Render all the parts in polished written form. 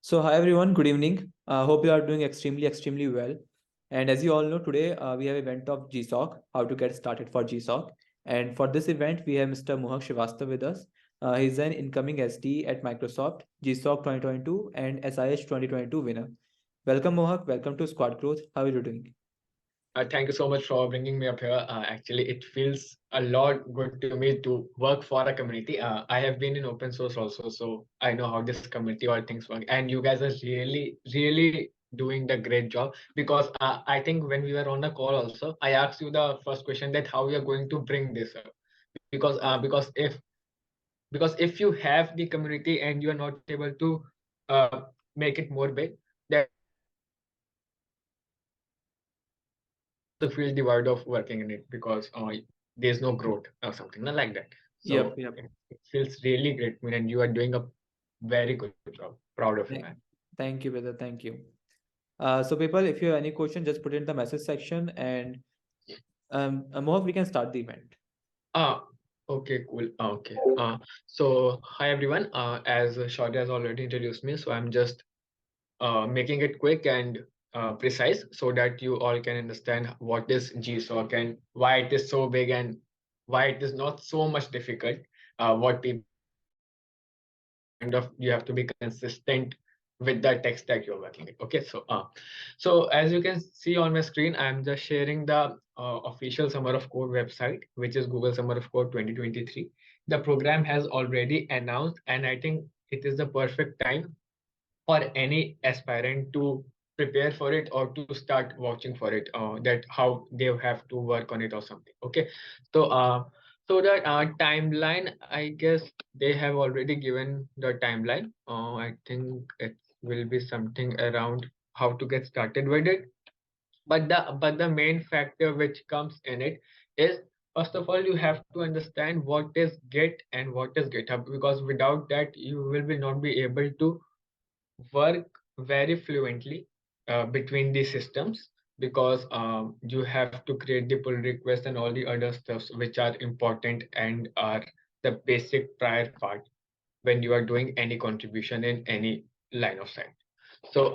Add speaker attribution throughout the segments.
Speaker 1: So, hi everyone, good evening. Hope you are doing extremely well. And as you all know, today we have event of GSOC, how to get started for GSOC. And for this event, we have Mr. Mohak Srivastava with us. He's an incoming SD at Microsoft, GSOC 2022 and SIH 2022 winner. Welcome, Mohak. Welcome to Squad Growth. How are you doing?
Speaker 2: Thank you so much for bringing me up here. Actually, it feels a lot good to me to work for a community. I have been in open source also, so I know how this community all things work. And you guys are really doing the great job because I think when we were on the call also, I asked you the first question that how we are going to bring this up because if you have the community and you are not able to uh, make it more big, then also feel the word of working in it because there's no growth or something not like that. So
Speaker 1: Yep.
Speaker 2: it feels really great, I mean, and you are doing a very good job. Proud of you, man.
Speaker 1: Thank thank you, brother. Thank you. So, people, if you have any question, just put it in the message section and Mohak, we can start the event.
Speaker 2: Ah, okay, cool. Okay. So hi everyone. As Shaurya has already introduced me, so I'm just making it quick and precise so that you all can understand what is GSOC and why it is so big and why it is not so much difficult. What people kind of you have to be consistent with the tech stack you're working with. Okay, so as you can see on my screen, I'm just sharing the official Summer of Code website, which is Google Summer of Code 2023. The program has already announced, and I think it is the perfect time for any aspirant to prepare for it or to start watching for it, that how they have to work on it or something. Okay, so so the timeline, I guess they have already given the timeline. I think it will be something around how to get started with it, but the main factor which comes in it is, first of all, you have to understand what is Git and what is GitHub, because without that you will be not be able to work very fluently between the systems, because you have to create the pull request and all the other stuffs which are important and are the basic prior part when you are doing any contribution in any line of sight. So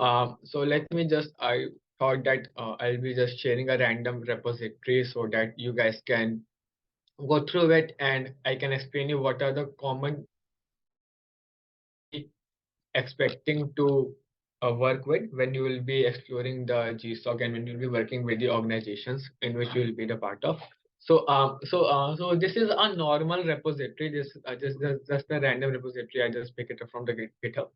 Speaker 2: let me just, I thought that I'll be just sharing a random repository so that you guys can go through it and I can explain you what are the common expecting to work with when you will be exploring the GSOC and when you'll be working with the organizations in which you will be the part of. So this is a normal repository. This just a random repository. I just pick it up from the GitHub.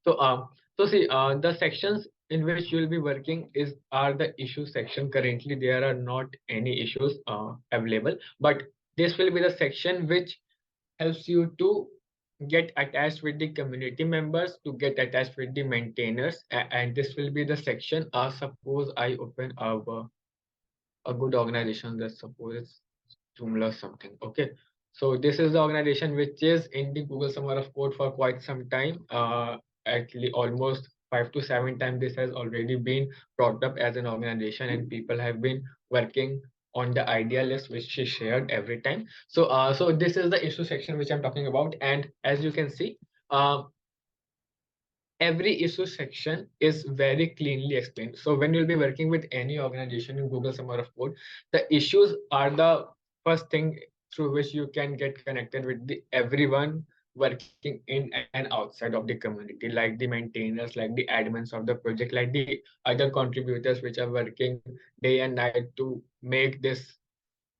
Speaker 2: So see, the sections in which you will be working is are the issue section. Currently, there are not any issues available, but this will be the section which helps you to get attached with the community members, to get attached with the maintainers, and this will be the section. Suppose I open a good organization, let's suppose it's Joomla something. Okay, so this is the organization which is in the Google Summer of Code for quite some time. Actually, almost 5 to 7 times this has already been brought up as an organization, and people have been working on the idea list which she shared every time. So this is the issue section which I'm talking about, and as you can see, uh, every issue section is very cleanly explained. So when you'll be working with any organization in Google Summer of Code, the issues are the first thing through which you can get connected with the everyone working in and outside of the community, like the maintainers, like the admins of the project, like the other contributors which are working day and night to make this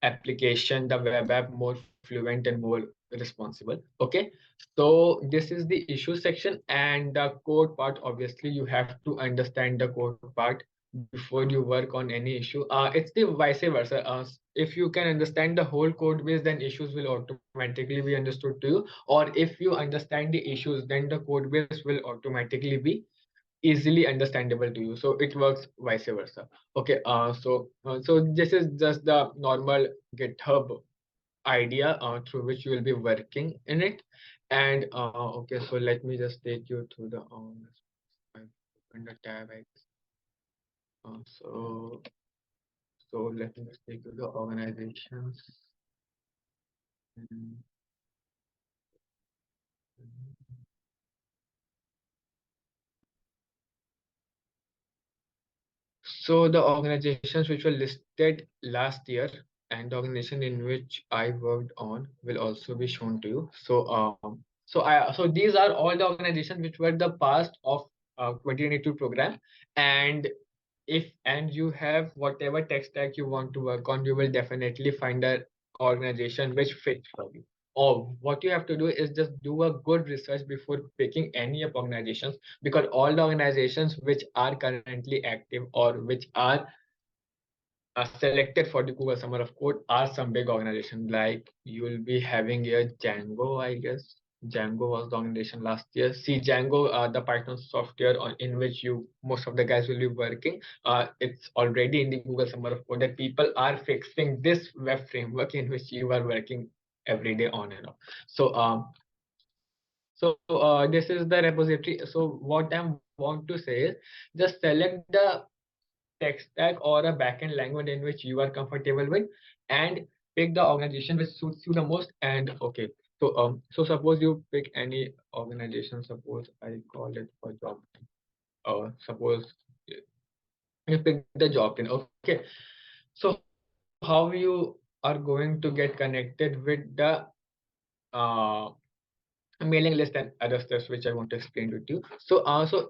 Speaker 2: application, the web app, more fluent and more responsible. Okay, so this is the issue section, and the code part, obviously you have to understand the code part before you work on any issue. It's the vice versa. If you can understand the whole code base, then issues will automatically be understood to you, or if you understand the issues, then the code base will automatically be easily understandable to you. So it works vice versa. Okay, so this is just the normal GitHub idea through which you will be working in it. And okay, so let me just take you through the I open the tab. Uh, so so let me just take you to the organizations. Mm, So the organizations which were listed last year and the organization in which I worked on will also be shown to you. So these are all the organizations which were the past of 2022 program, and if and you have whatever tech stack you want to work on, you will definitely find a organization which fits for you. Or what you have to do is just do a good research before picking any of organizations, because all the organizations which are currently active or which are selected for the Google Summer of Code are some big organization. Like you will be having a Django, I guess. Django was the organization last year. See, Django, the Python software in which you most of the guys will be working. It's already in the Google Summer of Code that people are fixing this web framework in which you are working every day on and off. So this is the repository. So what I want to say is just select the tech stack or a backend language in which you are comfortable with, and pick the organization which suits you the most. And okay, so suppose you pick any organization. Suppose I call it for job. Suppose you pick the job thing. Okay, so how you are going to get connected with the uh mailing list and other steps which I want to explain to you. So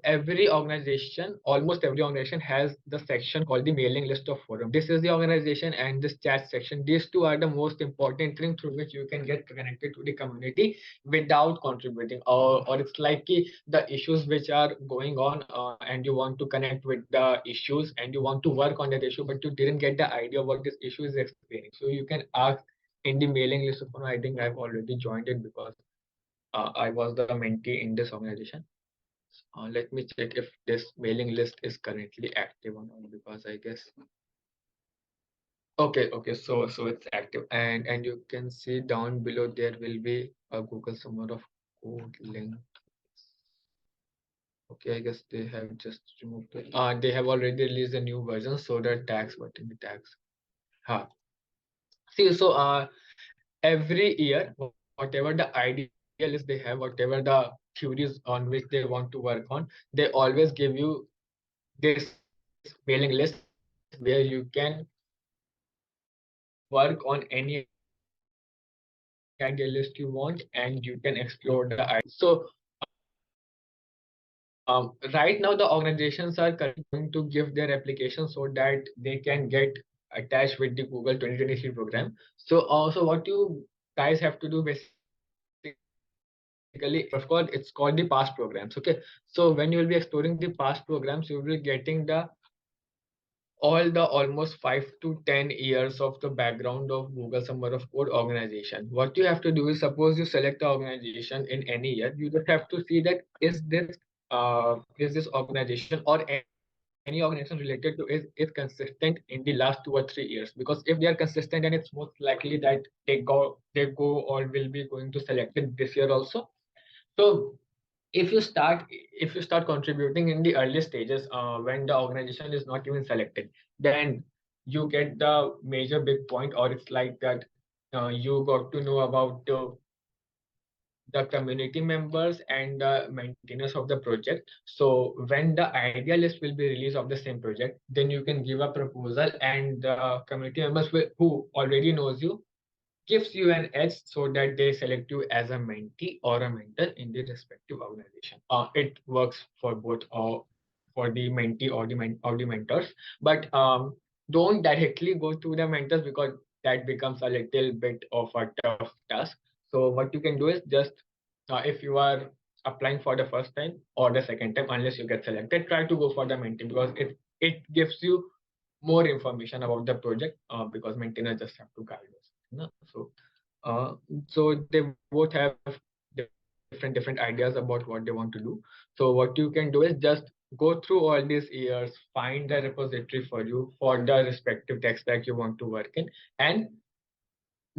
Speaker 2: every organization, almost every organization has the section called the mailing list of forum. This is the organization and this chat section. These two are the most important thing through which you can get connected to the community without contributing. Or it's like the issues which are going on, and you want to connect with the issues and you want to work on that issue, but you didn't get the idea what this issue is explaining. So you can ask in the mailing list of forum. I think I've already joined it because I was the mentee in this organization. Let me check if this mailing list is currently active or not, because I guess okay, so it's active, and you can see down below there will be a Google Summer of Code link. Okay, I guess they have just removed it. They have already released a new version, so the tags, what in the tags? See, every year, whatever the ideal is they have, whatever the theories on which they want to work on, they always give you this mailing list where you can work on any ideal list you want and you can explore the ideas. Right now the organizations are currently going to give their application so that they can get attached with the Google 2023 program. So what you guys have to do basically, of course it's called the past programs. Okay, so when you will be exploring the past programs, you will be getting the all the almost 5 to 10 years of the background of Google Summer of Code organization. What you have to do is, suppose you select the organization in any year, you just have to see that is this organization or any organization related to is consistent in the last 2 or 3 years. Because if they are consistent, then it's most likely that they go or will be going to select it this year also. So if you start contributing in the early stages, when the organization is not even selected, then you get the major big point, or it's like that you got to know about the community members and the maintainers of the project. So when the idea list will be released of the same project, then you can give a proposal, and the community members who already knows you gives you an edge so that they select you as a mentee or a mentor in the respective organization. It works for both, for the mentee or the mentors, but don't directly go to the mentors because that becomes a little bit of a tough task. So what you can do is just if you are applying for the first time or the second time, unless you get selected, try to go for the mentee because it gives you more information about the project, because maintainers just have to guide us. No? So they both have different ideas about what they want to do. So what you can do is just go through all these years, find the repository for you for the respective tech stack you want to work in, and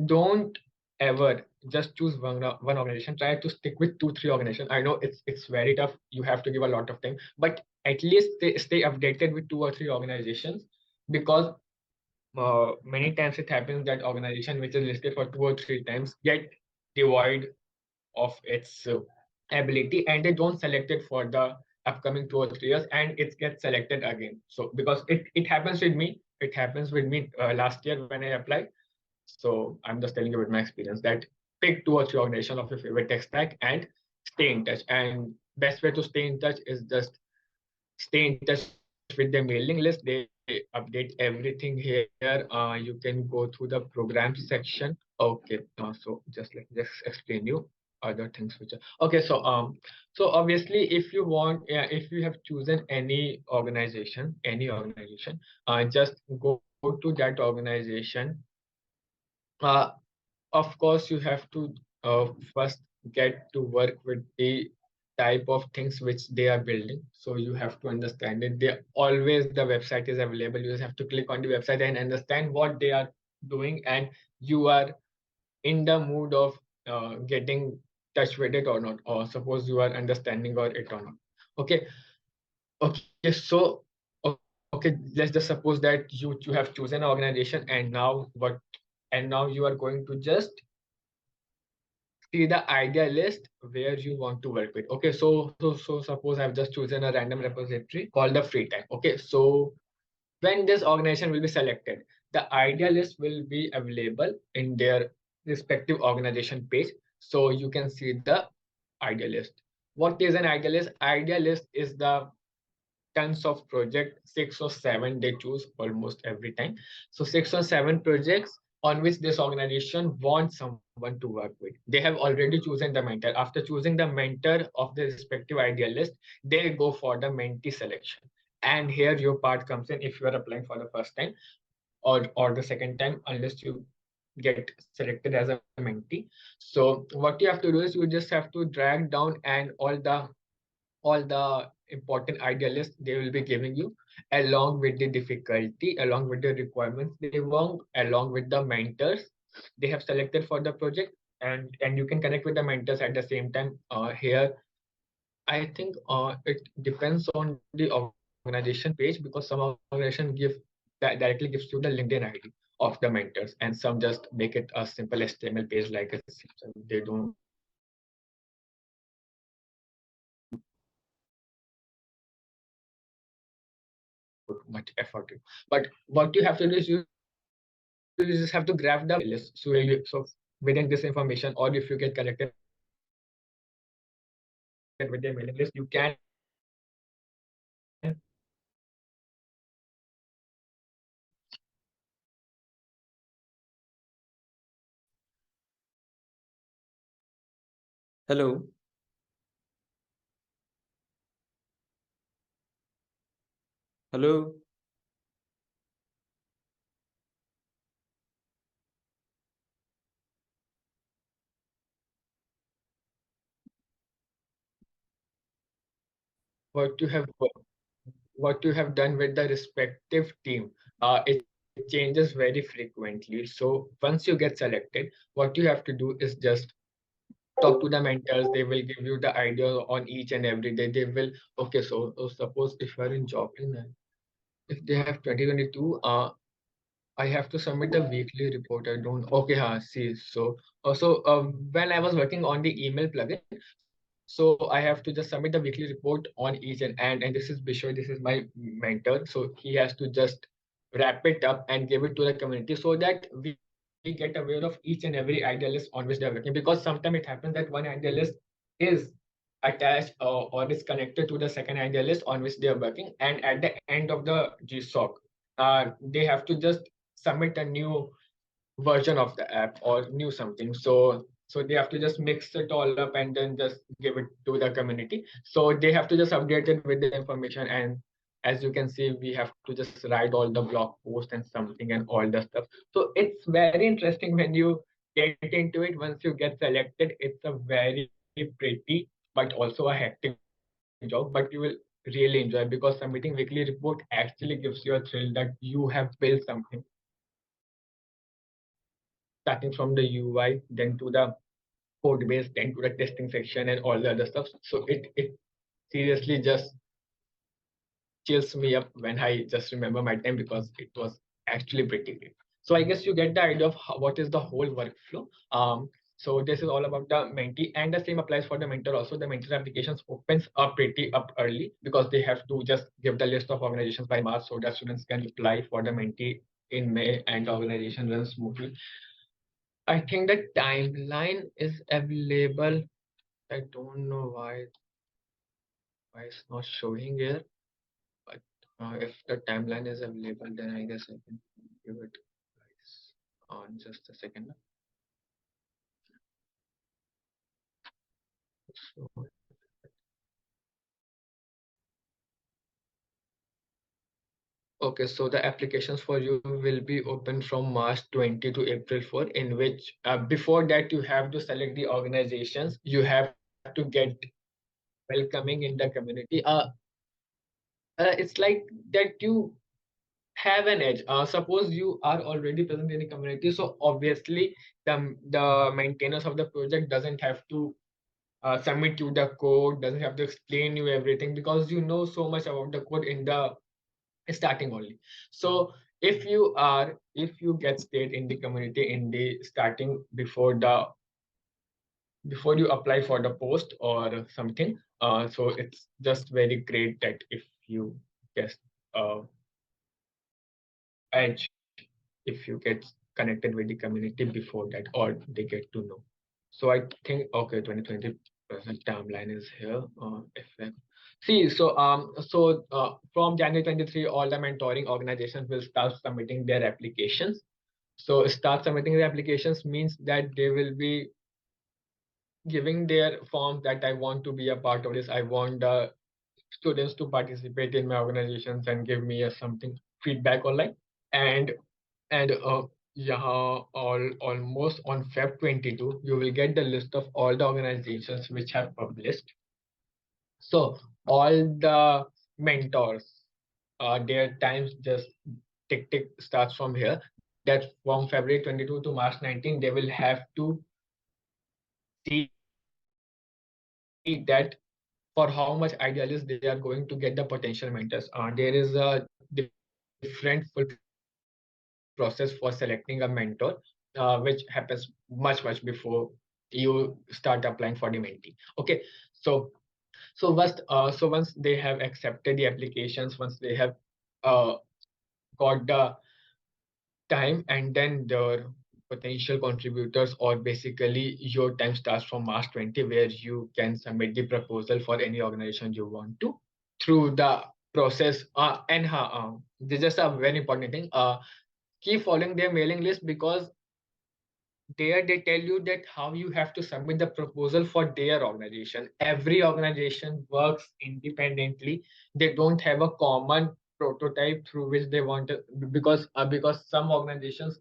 Speaker 2: don't ever just choose one organization. Try to stick with 2 3 organizations. I know it's very tough, you have to give a lot of time, but at least stay updated with 2 or 3 organizations, because many times it happens that organization which is listed for 2 or 3 times get devoid of its ability, and they don't select it for the upcoming 2 or 3 years, and it gets selected again. So because it happens with me, last year when I applied. So I'm just telling you with my experience that pick 2 or 3 organizations of your favorite tech stack and stay in touch. And best way to stay in touch is just stay in touch with their mailing list. They update everything here. You can go through the program section. Okay, so just explain you other things which are okay. So obviously, if you want, yeah, if you have chosen any organization, just go to that organization. Uh, of course, you have to first get to work with the type of things which they are building. So you have to understand it. They always the website is available. You just have to click on the website and understand what they are doing, and you are in the mood of getting touch with it or not. Or suppose you are understanding or it or not. Okay. Okay. Okay. Let's just suppose that you have chosen an organization, and now you are going to just see the idea list where you want to work with. Okay, so suppose I've just chosen a random repository called the free time. Okay, so when this organization will be selected, the idea list will be available in their respective organization page. So you can see the idea list. What is an idea list? Idea list is the tons of project, 6 or 7 they choose almost every time. So 6 or 7 projects on which this organization wants someone to work with. They have already chosen the mentor. After choosing the mentor of the respective idealist, they go for the mentee selection. And here your part comes in if you are applying for the first time or the second time, unless you get selected as a mentee. So what you have to do is you just have to drag down and all the important idealists they will be giving you, along with the difficulty, along with the requirements they want, along with the mentors they have selected for the project. And you can connect with the mentors at the same time. Here I think it depends on the organization page, because some organization directly gives you the LinkedIn ID of the mentors, and some just make it a simple HTML page like it seems. They don't put much effort in. But what you have to do is you just have to grab the list. So within this information, or if you get connected with their mailing list, you can
Speaker 1: Hello. Hello.
Speaker 2: what you have what you have done with the respective team. It changes very frequently. So once you get selected, what you have to do is just talk to the mentors. They will give you the idea on each and every day. They will, okay, so suppose if you are in job in if they have 2022, I have to submit the weekly report. I don't. Okay, see. So also, when I was working on the email plugin, so I have to just submit the weekly report on each and this is Bishoy. This is my mentor. So he has to just wrap it up and give it to the community so that we get aware of each and every idealist on which they are working. Because sometimes it happens that one idealist is attached or is connected to the second idealist on which they are working, and at the end of the GSOC, they have to just submit a new version of the app or new something. So they have to just mix it all up and then just give it to the community. So they have to just update it with the information. And as you can see, we have to just write all the blog post and something and all the stuff. So it's very interesting when you get into it. Once you get selected, it's a very pretty but also a hectic job, but you will really enjoy, because submitting weekly report actually gives you a thrill that you have built something, starting from the UI, then to the code base, then to the testing section and all the other stuff. So it seriously just chills me up when I just remember my time, because it was actually pretty great. So I guess you get the idea of what is the whole workflow. So this is all about the mentee, and the same applies for the mentor also. The mentor applications opens up pretty up early because they have to just give the list of organizations by March so that students can apply for the mentee in May and the organization runs smoothly. I think the timeline is available. I don't know why it's not showing here, but if the timeline is available, then I guess I can give it guys on just a second. So, okay, so the applications for you will be open from March 20 to April 4, in which before that you have to select the organizations. You have to get welcoming in the community. It's like that you have an edge. Suppose you are already present in the community, so obviously the maintainers of the project doesn't have to submit you the code, doesn't have to explain you everything because you know so much about the code in the starting only. So if you get stayed in the community in the starting before you apply for the post or something, so it's just very great that if you get uh, edge, if you get connected with the community before that or they get to know. So I think okay, 2020 present timeline is here. Effect. See, from January 23, all the mentoring organizations will start submitting their applications. So start submitting the applications means that they will be giving their forms that I want to be a part of this. I want the students to participate in my organizations and give me a something feedback online. And and yeah, almost on Feb 22, you will get the list of all the organizations which have published. So all the mentors, their times just tick starts from here. That from February 22 to March 19, they will have to see that for how much idealist they are going to get the potential mentors. There is a different full process for selecting a mentor, which happens much before you start applying for the mentee. Okay, so so once they have accepted the applications, once they have uh, got the time, and then the potential contributors, or basically your time starts from March 20, where you can submit the proposal for any organization you want to through the process. This is a very important thing. Keep following their mailing list because there they tell you that how you have to submit the proposal for their organization. Every organization works independently. They don't have a common prototype through which they want to, because some organizations,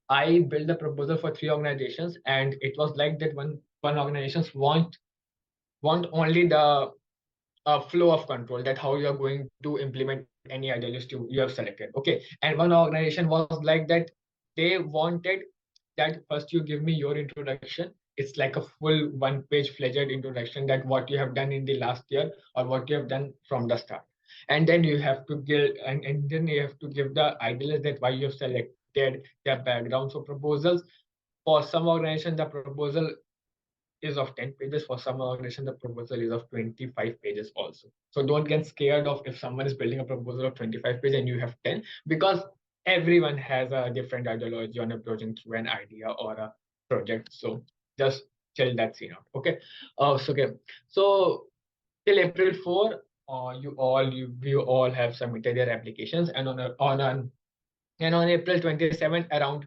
Speaker 2: I built the proposal for three organizations and it was like that one organizations want only the flow of control, that how you are going to implement any idealist you have selected. Okay, and one organization was like that. They wanted that first you give me your introduction. It's like a full one-page fledged introduction that what you have done in the last year or what you have done from the start, and then you have to give and then you have to give the idealist that why you have selected their background. So proposals for some organization, the proposal is of 10 pages. For some organization, the proposal is of 25 pages also. So don't get scared of if someone is building a proposal of 25 pages and you have 10, because everyone has a different ideology on approaching through an idea or a project. So just chill that scene out. Okay. Okay. So till April 4, we all have submitted their applications, and on April 27 around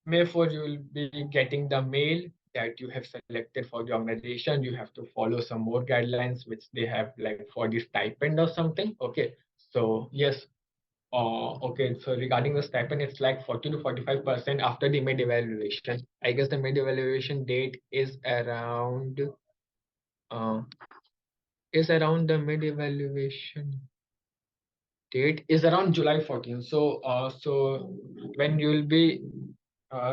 Speaker 2: May 4, you will be getting the mail that you have selected for the organization. You have to follow some more guidelines, which they have like for the stipend or something. Okay. So yes. Okay. So regarding the stipend, it's like 40 to 45% after the mid evaluation. I guess the mid evaluation date uh, is around the mid evaluation date is around July 14th. So when you will be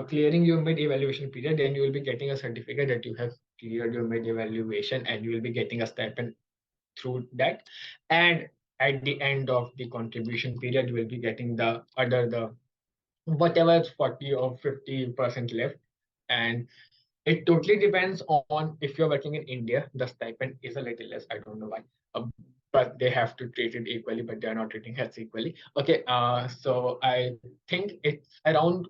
Speaker 2: clearing your mid evaluation period, then you will be getting a certificate that you have cleared your mid evaluation, and you will be getting a stipend through that. And at the end of the contribution period, you will be getting the whatever is 40 or 50% left, and It totally depends on if you're working in India, the stipend is a little less. I don't know why. But they have to treat it equally, but they are not treating us equally. Okay, so I think it's around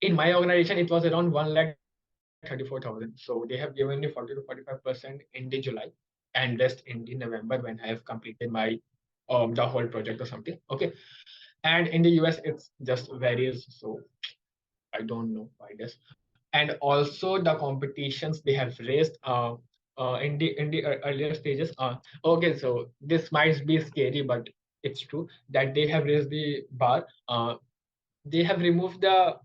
Speaker 2: in my organization, it was around 1,34,000. So they have given me 40 to 45% in the July and rest in the November when I have completed my the whole project or something. Okay. And in the US it's just varies. So I don't know why this. And also the competitions they have raised in the earlier stages. Okay, so this might be scary, but it's true that they have raised the bar. They have removed the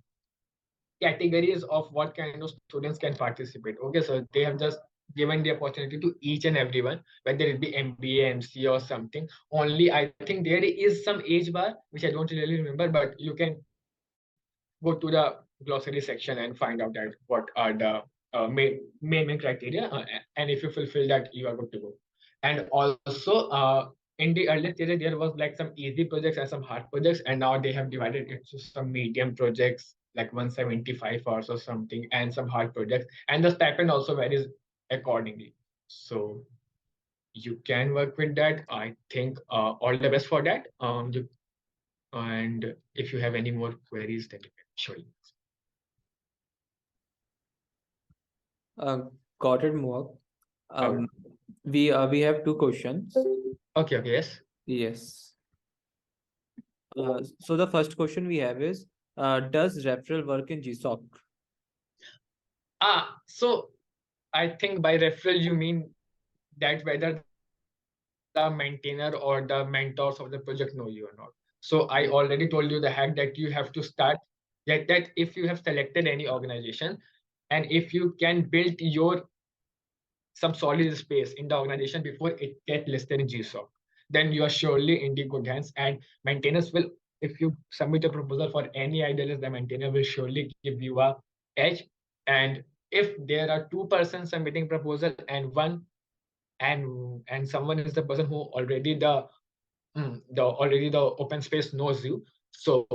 Speaker 2: categories of what kind of students can participate. Okay, so they have just given the opportunity to each and everyone, whether it be MBA, MC, or something. Only I think there is some age bar which I don't really remember, but you can go to the glossary section and find out that what are the main criteria, and if you fulfill that, you are good to go. And also, in the earlier stages, there was like some easy projects and some hard projects, and now they have divided it to some medium projects like 175 hours or something, and some hard projects, and the stipend also varies accordingly. So you can work with that. I think all the best for that. And if you have any more queries, then you can surely.
Speaker 1: Uh, got it, Mohak.
Speaker 2: Oh,
Speaker 1: We have two questions.
Speaker 2: okay, okay, yes.
Speaker 1: Yes. So the first question we have is, does referral work in GSOC?
Speaker 2: So I think by referral you mean that whether the maintainer or the mentors of the project know you or not. So I already told you the hack that you have to start that if you have selected any organization and if you can build your some solid space in the organization before it get listed in GSOC, then you are surely in the good hands. And maintainers will, if you submit a proposal for any IDLS, the maintainer will surely give you a edge. And if there are two persons submitting proposal and one and someone is the person who already the already the open space knows you, so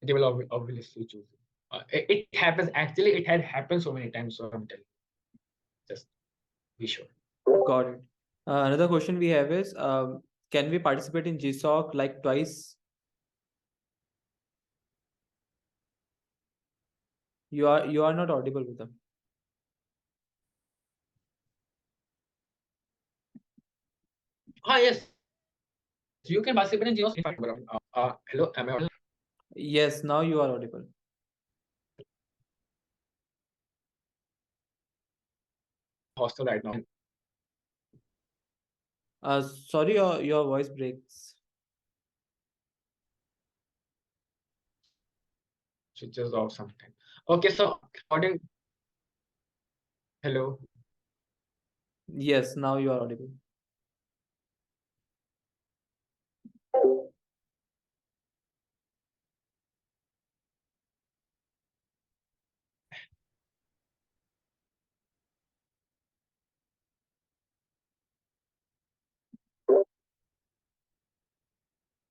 Speaker 2: they will obviously choose you. It happens actually. It had happened so many times. So I'm telling you, just be sure.
Speaker 1: Got it. Another question we have is, can we participate in GSOC like twice? You are not audible with them.
Speaker 2: Yes, you can participate in GEOS in fact. Hello, am I audible?
Speaker 1: Yes, now you are audible.
Speaker 2: Hostel right now.
Speaker 1: Sorry, your voice breaks.
Speaker 2: Switches off sometime. Okay, so according, hello.
Speaker 1: Yes, now you are audible.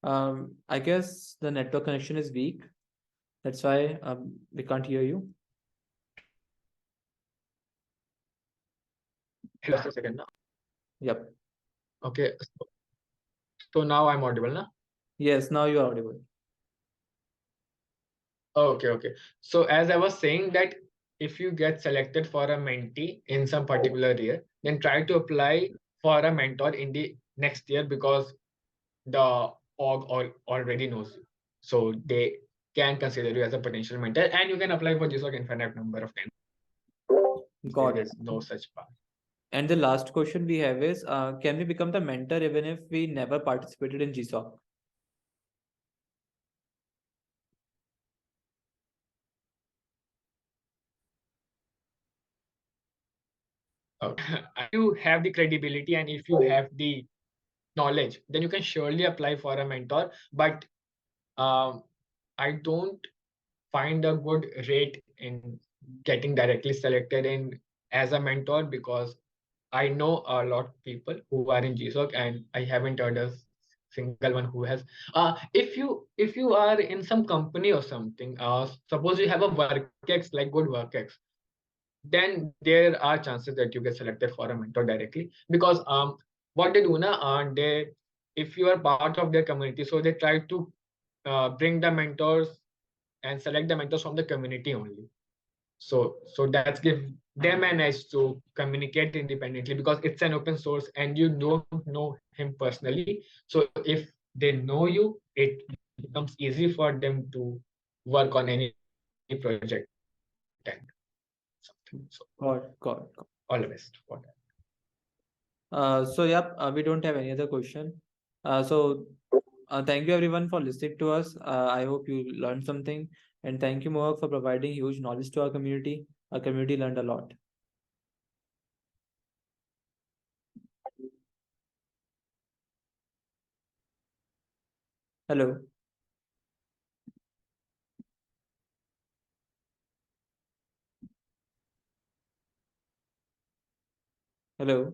Speaker 1: I guess the network connection is weak. That's why we can't hear you.
Speaker 2: Hello, just a second now.
Speaker 1: Yep.
Speaker 2: Okay, so now I'm audible now.
Speaker 1: Yes, now you are audible.
Speaker 2: Okay, okay. So as I was saying that if you get selected for a mentee in some particular year, then try to apply for a mentor in the next year because the already knows you. So they can consider you as a potential mentor and you can apply for GSOC infinite number of times.
Speaker 1: Got
Speaker 2: There
Speaker 1: it.
Speaker 2: is no such path.
Speaker 1: And the last question we have is, can we become the mentor even if we never participated in GSOC?
Speaker 2: If you have the credibility and if you have the knowledge, then you can surely apply for a mentor. But um, I don't find a good rate in getting directly selected in as a mentor because I know a lot of people who are in GSOC and I haven't heard a single one who has. If you are in some company or something, suppose you have a WorkX like good WorkX, then there are chances that you get selected for a mentor directly. Because what they do now, they, if you are part of their community, so they try to bring the mentors and select the mentors from the community only. So that's give them an edge to communicate independently, because it's an open source and you don't know him personally. So if they know you, it becomes easy for them to work on any project and something. So
Speaker 1: Got it.
Speaker 2: all the best for that.
Speaker 1: So yep, we don't have any other question. Thank you everyone for listening to us. I hope you learned something, and thank you Mohak for providing huge knowledge to our community. Our community learned a lot. Hello. Hello.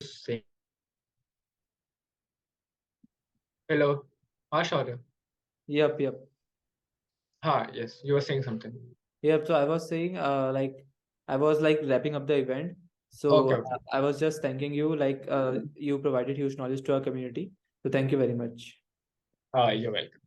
Speaker 2: Say hello, Shaurya.
Speaker 1: Yep.
Speaker 2: Yes, you were saying something.
Speaker 1: Yep. So I was saying, I was like wrapping up the event. So
Speaker 2: Okay.
Speaker 1: I was just thanking you, you provided huge knowledge to our community. So thank you very much.
Speaker 2: You're welcome.